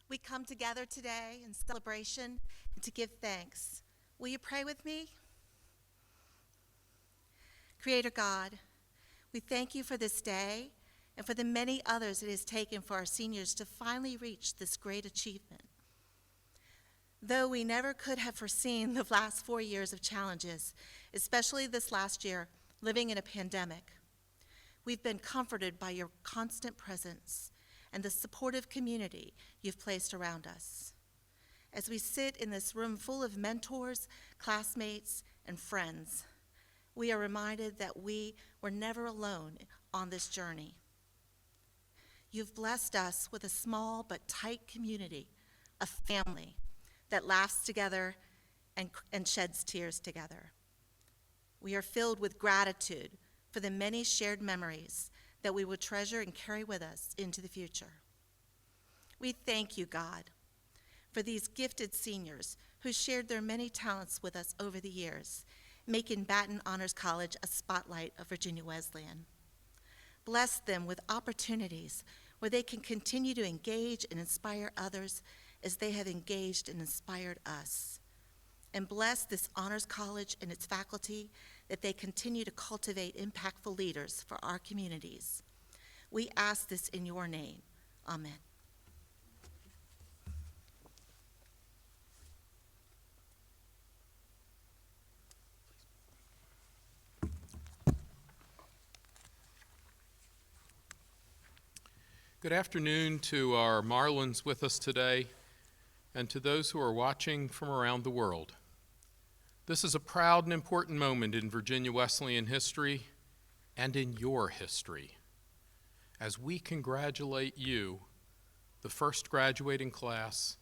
We come together today in celebration and to give thanks. Will you pray with me? Creator God, we thank you for this day and for the many others it has taken for our seniors to finally reach this great achievement. Though we never could have foreseen the last 4 years of challenges, especially this last year, living in a pandemic, we've been comforted by your constant presence and the supportive community you've placed around us. As we sit in this room full of mentors, classmates, and friends, we are reminded that we were never alone on this journey. You've blessed us with a small but tight community, a family that laughs together and sheds tears together. We are filled with gratitude for the many shared memories that we will treasure and carry with us into the future. We thank you, God, for these gifted seniors who shared their many talents with us over the years, making Batten Honors College a spotlight of Virginia Wesleyan. Bless them with opportunities where they can continue to engage and inspire others as they have engaged and inspired us. And bless this Honors College and its faculty that they continue to cultivate impactful leaders for our communities. We ask this in your name. Amen. Good afternoon to our Marlins with us today and to those who are watching from around the world. This is a proud and important moment in Virginia Wesleyan history and in your history as we congratulate you, the first graduating class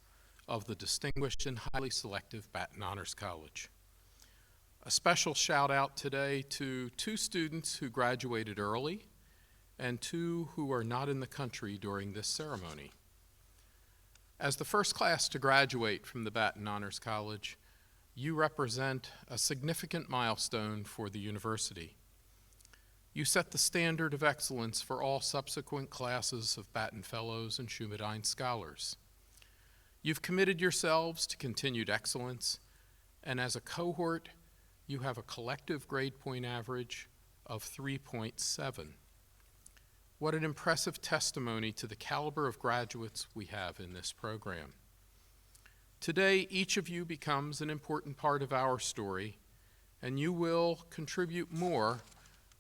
of the distinguished and highly selective Batten Honors College. A special shout out today to 2 students who graduated early and 2 who are not in the country during this ceremony. As the first class to graduate from the Batten Honors College, you represent a significant milestone for the university. You set the standard of excellence for all subsequent classes of Batten Fellows and Schumidine Scholars. You've committed yourselves to continued excellence, and as a cohort, you have a collective grade point average of 3.7. What an impressive testimony to the caliber of graduates we have in this program. Today, each of you becomes an important part of our story, and you will contribute more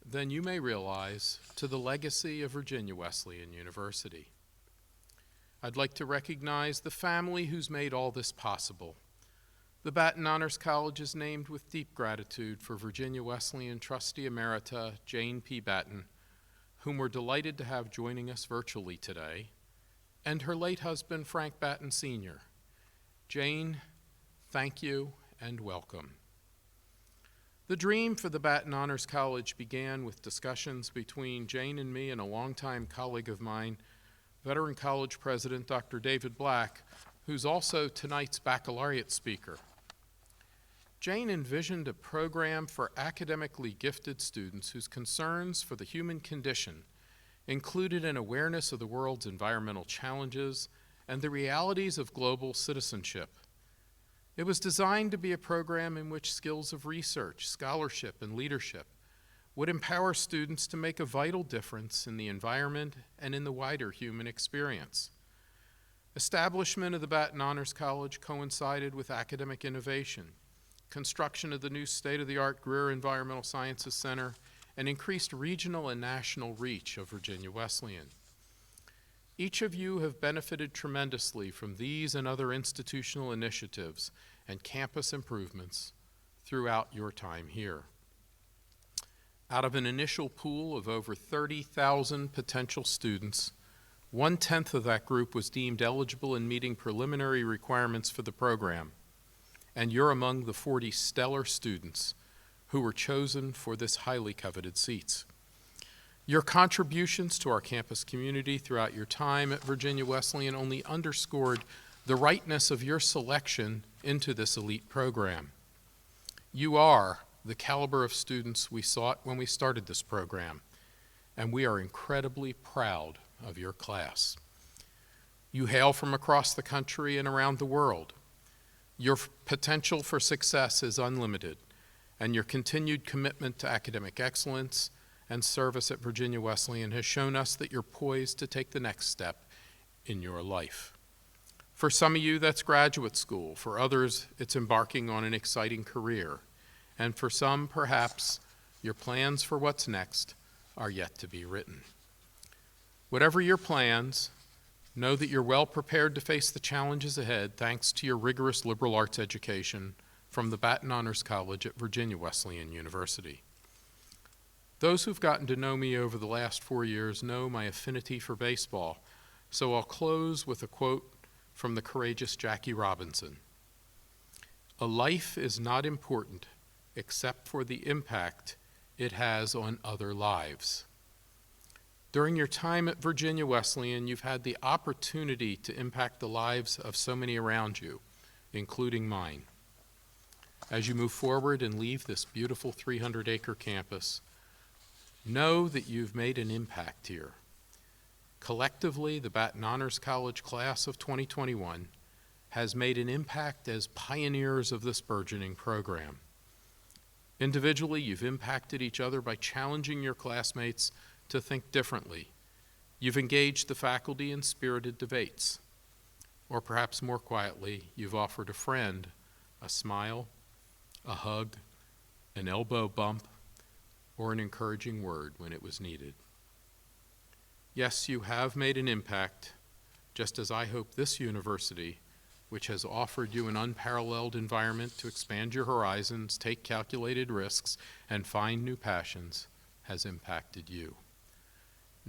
than you may realize to the legacy of Virginia Wesleyan University. I'd like to recognize the family who's made all this possible. The Batten Honors College is named with deep gratitude for Virginia Wesleyan Trustee Emerita Jane P. Batten, whom we're delighted to have joining us virtually today, and her late husband, Frank Batten Sr. Jane, thank you and welcome. The dream for the Batten Honors College began with discussions between Jane and me and a longtime colleague of mine, veteran college president Dr. David Black, who's also tonight's baccalaureate speaker. Jane envisioned a program for academically gifted students whose concerns for the human condition included an awareness of the world's environmental challenges and the realities of global citizenship. It was designed to be a program in which skills of research, scholarship, and leadership would empower students to make a vital difference in the environment and in the wider human experience. Establishment of the Batten Honors College coincided with academic innovation, construction of the new state-of-the-art Greer Environmental Sciences Center, and increased regional and national reach of Virginia Wesleyan. Each of you have benefited tremendously from these and other institutional initiatives and campus improvements throughout your time here. Out of an initial pool of over 30,000 potential students, 1/10 of that group was deemed eligible in meeting preliminary requirements for the program, and you're among the 40 stellar students who were chosen for this highly coveted seats. Your contributions to our campus community throughout your time at Virginia Wesleyan only underscored the rightness of your selection into this elite program. You are the caliber of students we sought when we started this program, and we are incredibly proud of your class. You hail from across the country and around the world. Your potential for success is unlimited, and your continued commitment to academic excellence and service at Virginia Wesleyan has shown us that you're poised to take the next step in your life. For some of you, that's graduate school. For others, it's embarking on an exciting career. And for some, perhaps, your plans for what's next are yet to be written. Whatever your plans, know that you're well prepared to face the challenges ahead thanks to your rigorous liberal arts education from the Batten Honors College at Virginia Wesleyan University. Those who've gotten to know me over the last 4 years know my affinity for baseball, so I'll close with a quote from the courageous Jackie Robinson. "A life is not important except for the impact it has on other lives." During your time at Virginia Wesleyan, you've had the opportunity to impact the lives of so many around you, including mine. As you move forward and leave this beautiful 300-acre campus, know that you've made an impact here. Collectively, the Baton Honors College class of 2021 has made an impact as pioneers of this burgeoning program. Individually, you've impacted each other by challenging your classmates to think differently. You've engaged the faculty in spirited debates. Or perhaps more quietly, you've offered a friend a smile, a hug, an elbow bump, or an encouraging word when it was needed. Yes, you have made an impact, just as I hope this university, which has offered you an unparalleled environment to expand your horizons, take calculated risks, and find new passions, has impacted you.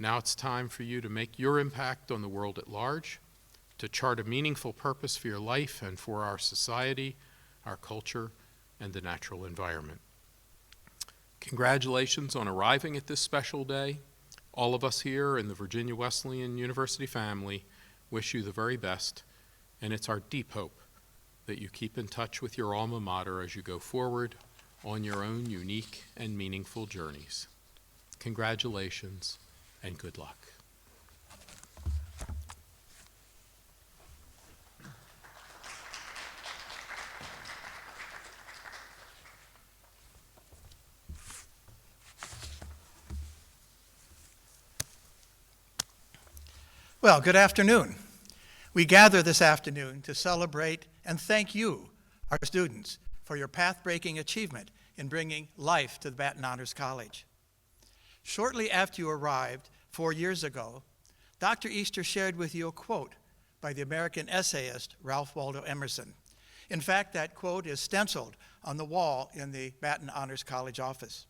Now it's time for you to make your impact on the world at large, to chart a meaningful purpose for your life and for our society, our culture, and the natural environment. Congratulations on arriving at this special day. All of us here in the Virginia Wesleyan University family wish you the very best, and it's our deep hope that you keep in touch with your alma mater as you go forward on your own unique and meaningful journeys. Congratulations and good luck. Well, good afternoon. We gather this afternoon to celebrate and thank you, our students, for your path-breaking achievement in bringing life to the Batten Honors College. Shortly after you arrived 4 years ago, Dr. Easter shared with you a quote by the American essayist Ralph Waldo Emerson. In fact, that quote is stenciled on the wall in the Batten Honors College office.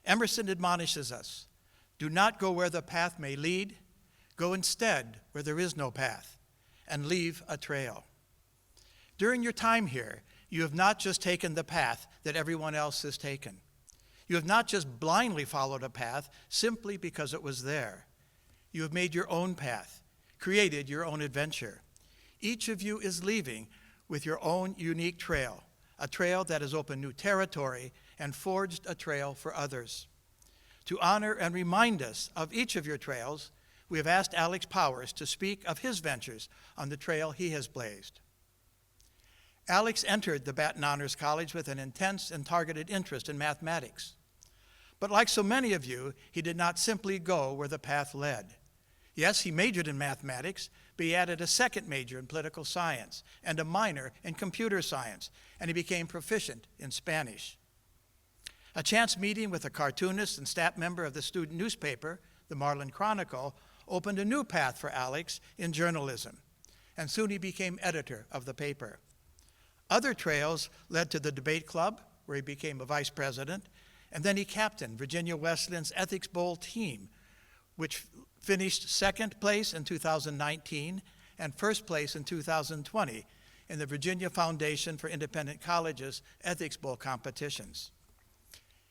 Emerson admonishes us, "Do not go where the path may lead, go instead where there is no path, and leave a trail." During your time here, you have not just taken the path that everyone else has taken. You have not just blindly followed a path simply because it was there. You have made your own path, created your own adventure. Each of you is leaving with your own unique trail, a trail that has opened new territory and forged a trail for others. To honor and remind us of each of your trails, we have asked Alex Powers to speak of his ventures on the trail he has blazed. Alex entered the Batten Honors College with an intense and targeted interest in mathematics. But like so many of you, he did not simply go where the path led. Yes, he majored in mathematics, but he added a second major in political science and a minor in computer science, and he became proficient in Spanish. A chance meeting with a cartoonist and staff member of the student newspaper, the Marlin Chronicle, opened a new path for Alex in journalism, and soon he became editor of the paper. Other trails led to the debate club, where he became a vice president, and then he captained Virginia Wesleyan's Ethics Bowl team, which finished second place in 2019 and first place in 2020 in the Virginia Foundation for Independent Colleges Ethics Bowl competitions.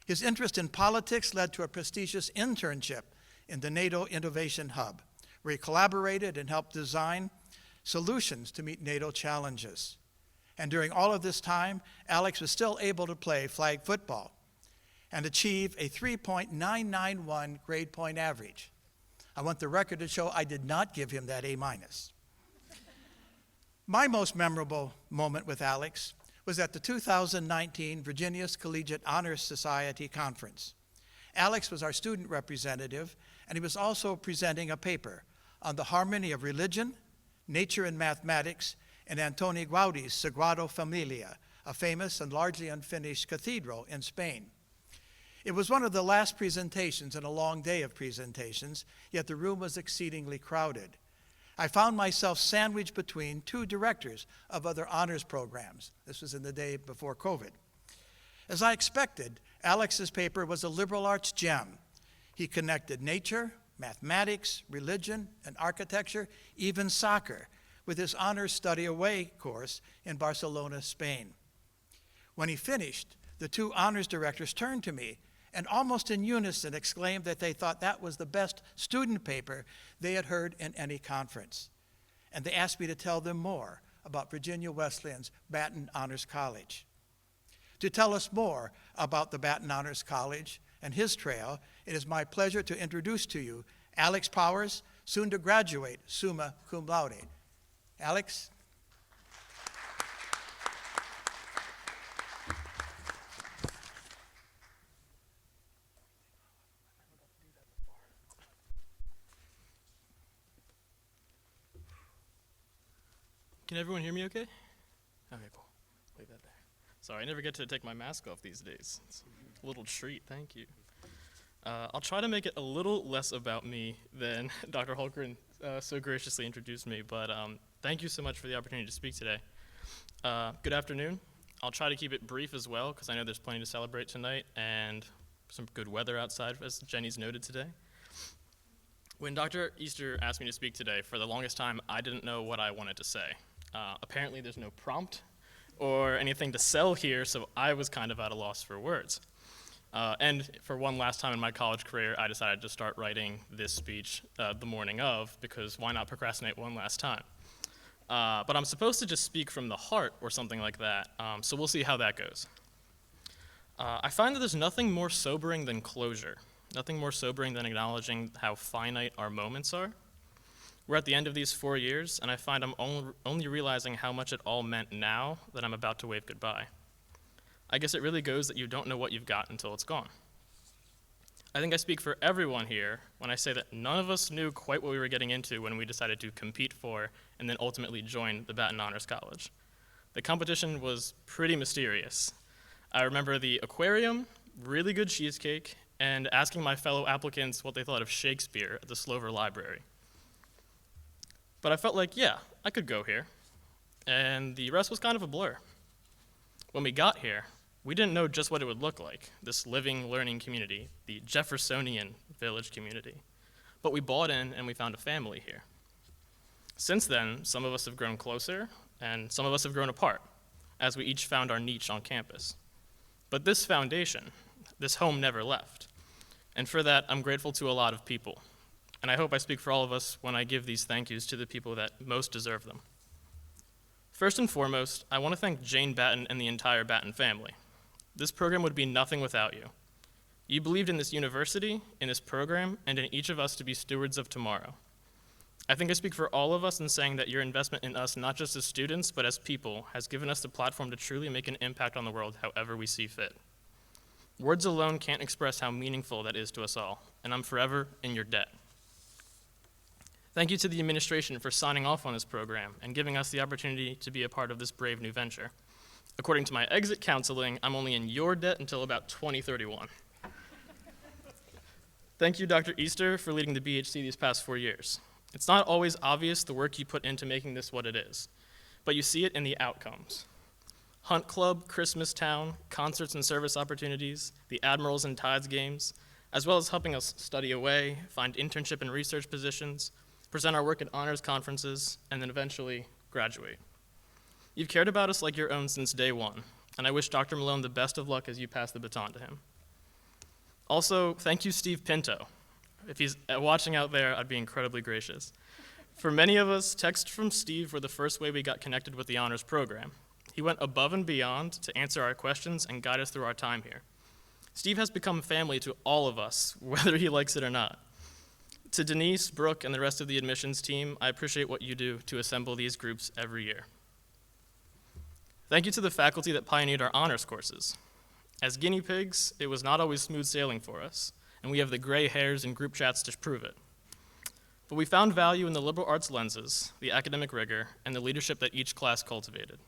His interest in politics led to a prestigious internship in the NATO Innovation Hub, where he collaborated and helped design solutions to meet NATO challenges. And during all of this time, Alex was still able to play flag football and achieve a 3.991 grade point average. I want the record to show I did not give him that A-. My most memorable moment with Alex was at the 2019 Virginia's Collegiate Honors Society Conference. Alex was our student representative, and he was also presenting a paper on the harmony of religion, nature, and mathematics in Antoni Gaudi's Sagrada Familia, a famous and largely unfinished cathedral in Spain. It was one of the last presentations in a long day of presentations, yet the room was exceedingly crowded. I found myself sandwiched between two directors of other honors programs. This was in the day before COVID. As I expected, Alex's paper was a liberal arts gem. He connected nature, mathematics, religion, and architecture, even soccer, with his honors study away course in Barcelona, Spain. When he finished, the two honors directors turned to me and almost in unison exclaimed that they thought that was the best student paper they had heard in any conference. And they asked me to tell them more about Virginia Wesleyan's Batten Honors College. To tell us more about the Batten Honors College and his trail, it is my pleasure to introduce to you Alex Powers, soon to graduate summa cum laude. Alex? Can everyone hear me okay? Okay, cool. Leave that there. Sorry, I never get to take my mask off these days. It's a little treat, thank you. I'll try to make it a little less about me than Dr. Holgren so graciously introduced me, but thank you so much for the opportunity to speak today. Good afternoon. I'll try to keep it brief as well, because I know there's plenty to celebrate tonight, and some good weather outside, as Jenny's noted today. When Dr. Easter asked me to speak today, for the longest time, I didn't know what I wanted to say. Apparently there's no prompt or anything to sell here, so I was kind of at a loss for words. And for one last time in my college career, I decided to start writing this speech the morning of, because why not procrastinate one last time? But I'm supposed to just speak from the heart or something like that, so we'll see how that goes. I find that there's nothing more sobering than closure, nothing more sobering than acknowledging how finite our moments are. We're at the end of these 4 years, and I find I'm only realizing how much it all meant now that I'm about to wave goodbye. I guess it really goes that you don't know what you've got until it's gone. I think I speak for everyone here when I say that none of us knew quite what we were getting into when we decided to compete for and then ultimately join the Baton Honors College. The competition was pretty mysterious. I remember the aquarium, really good cheesecake, and asking my fellow applicants what they thought of Shakespeare at the Slover Library. But I felt like, yeah, I could go here, and the rest was kind of a blur. When we got here, we didn't know just what it would look like, this living, learning community, the Jeffersonian village community. But we bought in and we found a family here. Since then, some of us have grown closer, and some of us have grown apart, as we each found our niche on campus. But this foundation, this home never left. And for that, I'm grateful to a lot of people. And I hope I speak for all of us when I give these thank yous to the people that most deserve them. First and foremost, I want to thank Jane Batten and the entire Batten family. This program would be nothing without you. You believed in this university, in this program, and in each of us to be stewards of tomorrow. I think I speak for all of us in saying that your investment in us, not just as students, but as people, has given us the platform to truly make an impact on the world however we see fit. Words alone can't express how meaningful that is to us all, and I'm forever in your debt. Thank you to the administration for signing off on this program and giving us the opportunity to be a part of this brave new venture. According to my exit counseling, I'm only in your debt until about 2031. Thank you, Dr. Easter, for leading the BHC these past 4 years. It's not always obvious the work you put into making this what it is, but you see it in the outcomes. Hunt Club, Christmas Town, concerts and service opportunities, the Admirals and Tides games, as well as helping us study away, find internship and research positions, present our work at honors conferences, and then eventually graduate. You've cared about us like your own since day one, and I wish Dr. Malone the best of luck as you pass the baton to him. Also, thank you, Steve Pinto. If he's watching out there, I'd be incredibly gracious. For many of us, texts from Steve were the first way we got connected with the honors program. He went above and beyond to answer our questions and guide us through our time here. Steve has become family to all of us, whether he likes it or not. To Denise, Brooke, and the rest of the admissions team, I appreciate what you do to assemble these groups every year. Thank you to the faculty that pioneered our honors courses. As guinea pigs, it was not always smooth sailing for us, and we have the gray hairs and group chats to prove it. But we found value in the liberal arts lenses, the academic rigor, and the leadership that each class cultivated.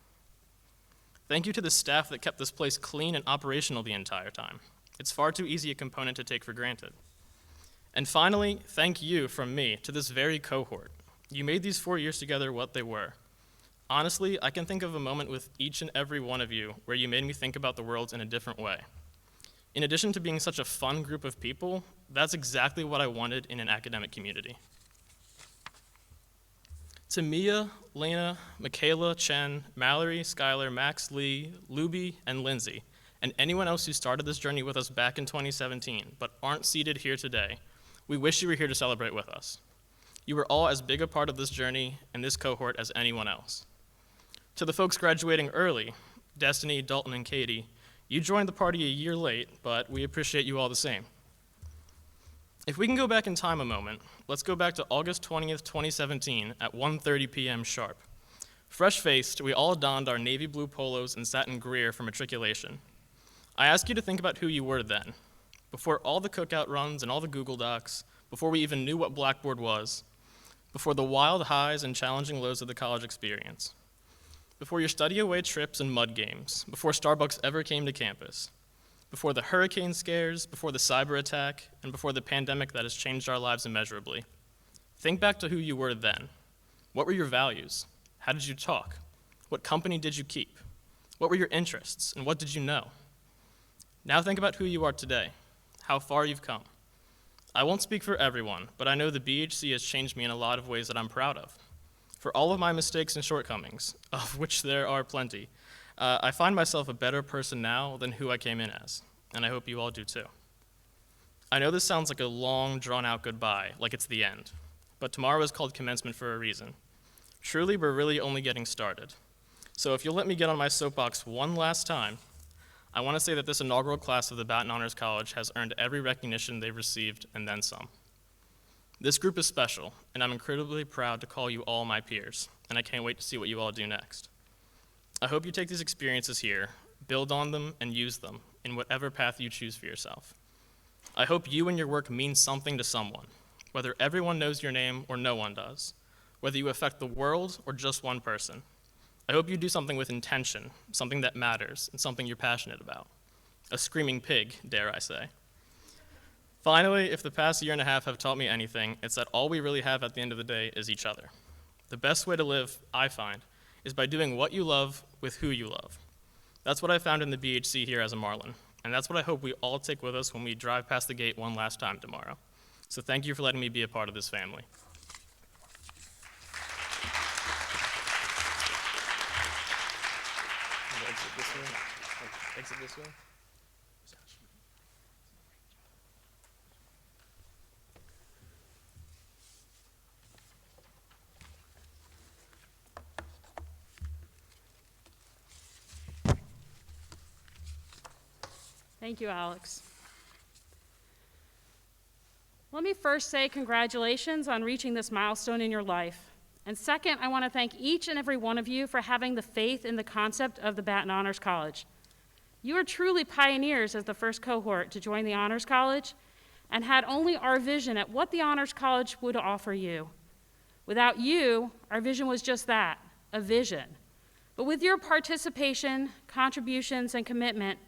Thank you to the staff that kept this place clean and operational the entire time. It's far too easy a component to take for granted. And finally, thank you from me to this very cohort. You made these 4 years together what they were. Honestly, I can think of a moment with each and every one of you where you made me think about the world in a different way. In addition to being such a fun group of people, that's exactly what I wanted in an academic community. To Mia, Lena, Michaela, Chen, Mallory, Skylar, Max, Lee, Luby, and Lindsay, and anyone else who started this journey with us back in 2017 but aren't seated here today, we wish you were here to celebrate with us. You were all as big a part of this journey and this cohort as anyone else. To the folks graduating early, Destiny, Dalton, and Katie, you joined the party a year late, but we appreciate you all the same. If we can go back in time a moment, let's go back to August 20th, 2017 at 1:30 p.m. sharp. Fresh-faced, we all donned our navy blue polos and sat in Greer for matriculation. I ask you to think about who you were then, before all the cookout runs and all the Google Docs, before we even knew what Blackboard was, before the wild highs and challenging lows of the college experience, before your study-away trips and mud games, before Starbucks ever came to campus, before the hurricane scares, before the cyber attack, and before the pandemic that has changed our lives immeasurably. Think back to who you were then. What were your values? How did you talk? What company did you keep? What were your interests, and what did you know? Now think about who you are today, how far you've come. I won't speak for everyone, but I know the BHC has changed me in a lot of ways that I'm proud of. For all of my mistakes and shortcomings, of which there are plenty, I find myself a better person now than who I came in as, and I hope you all do too. I know this sounds like a long, drawn-out goodbye, like it's the end, but tomorrow is called commencement for a reason. Truly, we're really only getting started. So if you'll let me get on my soapbox one last time, I want to say that this inaugural class of the Baton Honors College has earned every recognition they've received and then some. This group is special, and I'm incredibly proud to call you all my peers, and I can't wait to see what you all do next. I hope you take these experiences here, build on them, and use them in whatever path you choose for yourself. I hope you and your work mean something to someone, whether everyone knows your name or no one does, whether you affect the world or just one person. I hope you do something with intention, something that matters, and something you're passionate about. A screaming pig, dare I say. Finally, if the past year and a half have taught me anything, it's that all we really have at the end of the day is each other. The best way to live, I find, is by doing what you love with who you love. That's what I found in the BHC here as a Marlin, and that's what I hope we all take with us when we drive past the gate one last time tomorrow. So thank you for letting me be a part of this family. Exit this way. Exit this way. Thank you, Alex. Let me first say congratulations on reaching this milestone in your life. And second, I want to thank each and every one of you for having the faith in the concept of the Baton Honors College. You are truly pioneers as the first cohort to join the Honors College and had only our vision at what the Honors College would offer you. Without you, our vision was just that, a vision. But with your participation, contributions, and commitment,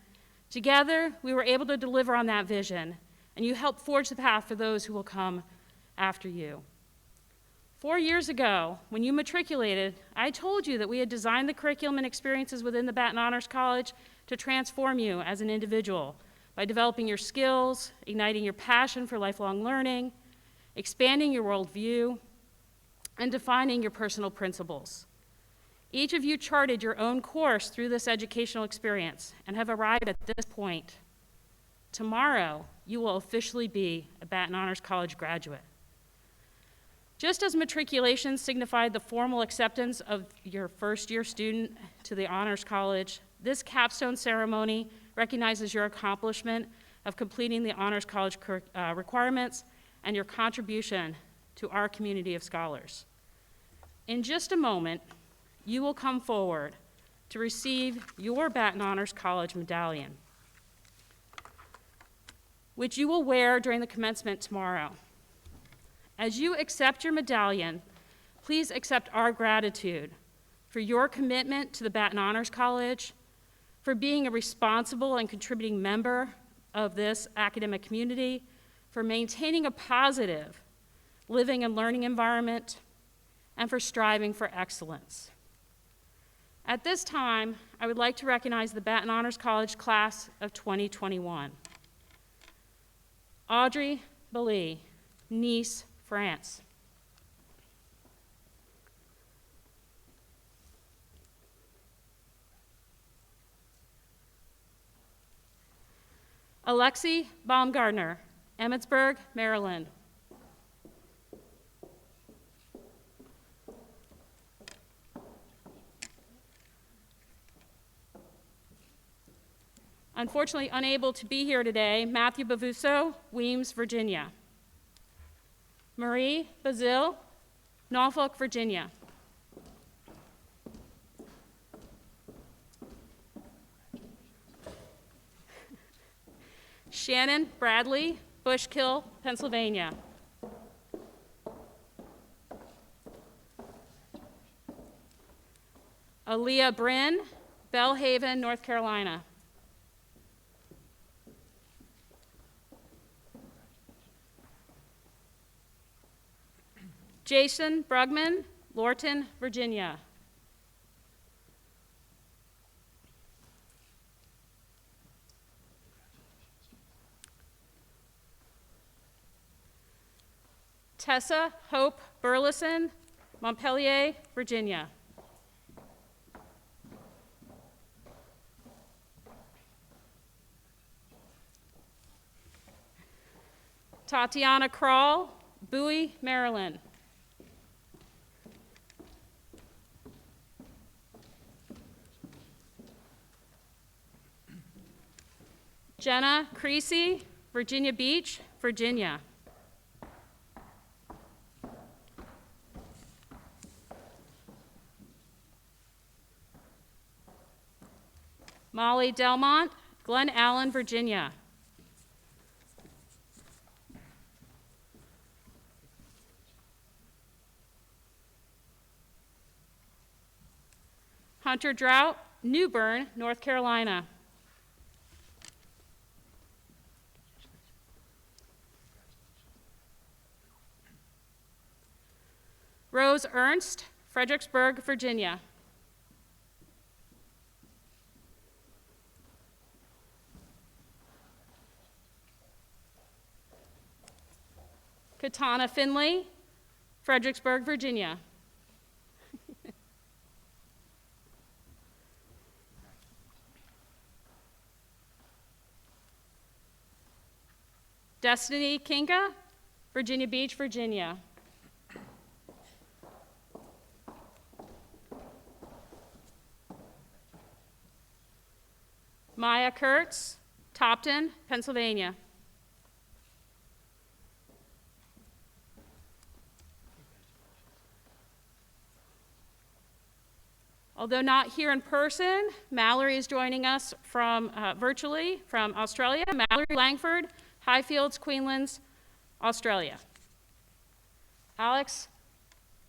together, we were able to deliver on that vision, and you helped forge the path for those who will come after you. 4 years ago, when you matriculated, I told you that we had designed the curriculum and experiences within the Baton Honors College to transform you as an individual by developing your skills, igniting your passion for lifelong learning, expanding your worldview, and defining your personal principles. Each of you charted your own course through this educational experience and have arrived at this point. Tomorrow, you will officially be a Baton Honors College graduate. Just as matriculation signified the formal acceptance of your first-year student to the Honors College, this capstone ceremony recognizes your accomplishment of completing the Honors College requirements and your contribution to our community of scholars. In just a moment, you will come forward to receive your Baton Honors College medallion, which you will wear during the commencement tomorrow. As you accept your medallion, please accept our gratitude for your commitment to the Baton Honors College, for being a responsible and contributing member of this academic community, for maintaining a positive living and learning environment, and for striving for excellence. At this time, I would like to recognize the Baton Honors College class of 2021. Audrey Belly, Nice, France. Alexi Baumgardner, Emmitsburg, Maryland. Unfortunately unable to be here today, Matthew Bavuso, Weems, Virginia. Marie Bazil, Norfolk, Virginia. Shannon Bradley, Bushkill, Pennsylvania. Aaliyah Bryn, Bellhaven, North Carolina. Jason Brugman, Lorton, Virginia. Tessa Hope Burleson, Montpelier, Virginia. Tatiana Kroll, Bowie, Maryland. Jenna Creasy, Virginia Beach, Virginia. Molly Delmont, Glen Allen, Virginia. Hunter Drought, New Bern, North Carolina. Rose Ernst, Fredericksburg, Virginia. Katana Finley, Fredericksburg, Virginia. Destiny Kinka, Virginia Beach, Virginia. Maya Kurtz, Topton, Pennsylvania. Although not here in person, Mallory is joining us from virtually from Australia. Mallory Langford, Highfields, Queenslands, Australia. Alex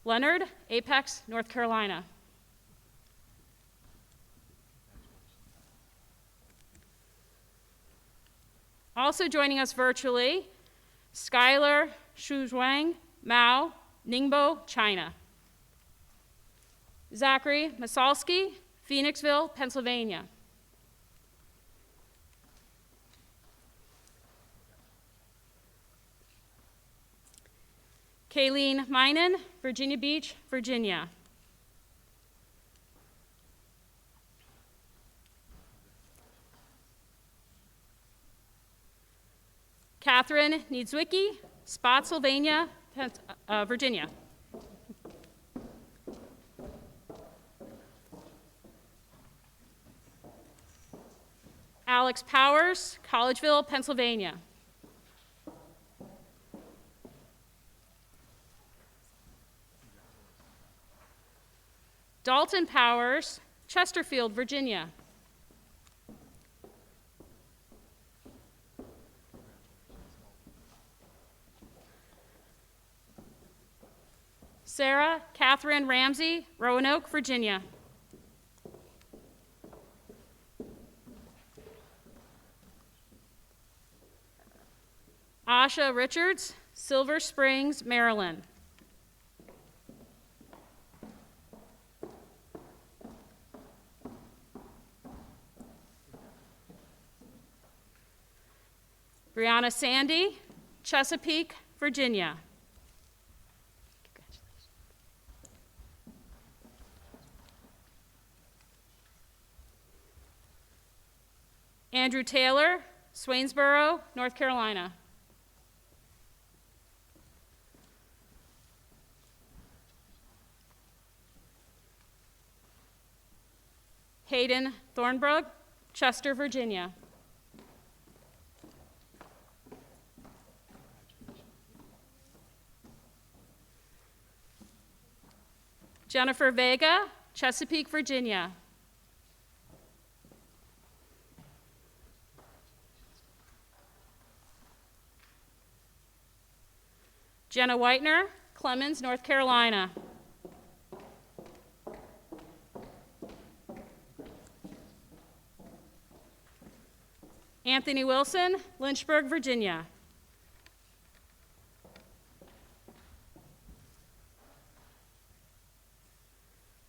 Leonard, Apex, North Carolina. Also joining us virtually, Skylar Shuzhuang, Mao, Ningbo, China. Zachary Masalski, Phoenixville, Pennsylvania. Kayleen Minen, Virginia Beach, Virginia. Catherine Niedzwicki, Spotsylvania, Virginia. Alex Powers, Collegeville, Pennsylvania. Dalton Powers, Chesterfield, Virginia. Sarah Catherine Ramsey, Roanoke, Virginia. Asha Richards, Silver Springs, Maryland. Brianna Sandy, Chesapeake, Virginia. Andrew Taylor, Swainsboro, North Carolina. Hayden Thornbrook, Chester, Virginia. Jennifer Vega, Chesapeake, Virginia. Jenna Whitener, Clemens, North Carolina. Anthony Wilson, Lynchburg, Virginia.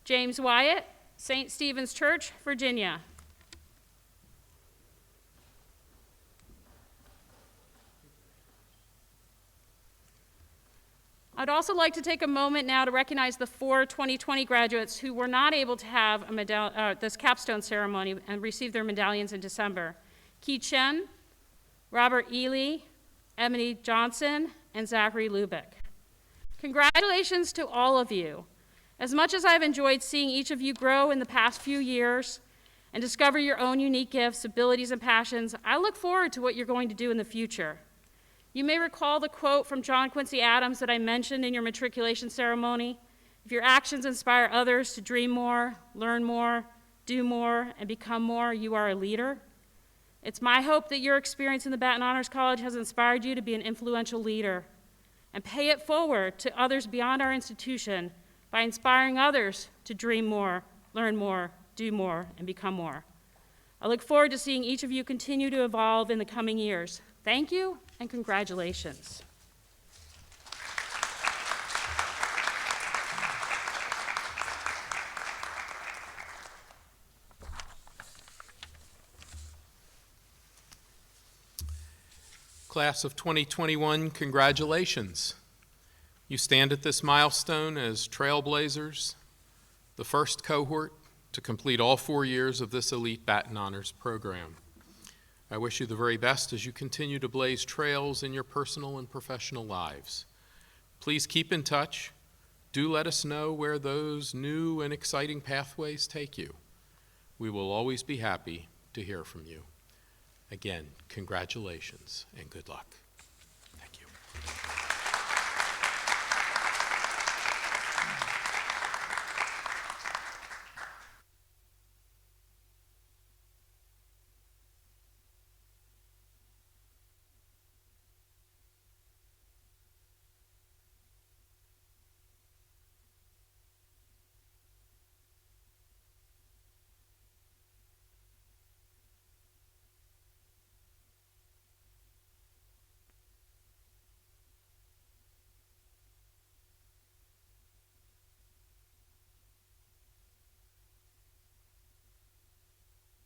James Wyatt, St. Stephen's Church, Virginia. I'd also like to take a moment now to recognize the 4 2020 graduates who were not able to have this capstone ceremony and receive their medallions in December. Ki Chen, Robert Ely, Emily Johnson, and Zachary Lubick. Congratulations to all of you. As much as I've enjoyed seeing each of you grow in the past few years and discover your own unique gifts, abilities, and passions, I look forward to what you're going to do in the future. You may recall the quote from John Quincy Adams that I mentioned in your matriculation ceremony. If your actions inspire others to dream more, learn more, do more, and become more, you are a leader. It's my hope that your experience in the Baton Honors College has inspired you to be an influential leader and pay it forward to others beyond our institution by inspiring others to dream more, learn more, do more, and become more. I look forward to seeing each of you continue to evolve in the coming years. Thank you, and congratulations. Class of 2021, congratulations. You stand at this milestone as trailblazers, the first cohort to complete all 4 years of this elite Batten Honors program. I wish you the very best as you continue to blaze trails in your personal and professional lives. Please keep in touch. Do let us know where those new and exciting pathways take you. We will always be happy to hear from you. Again, congratulations and good luck. Thank you.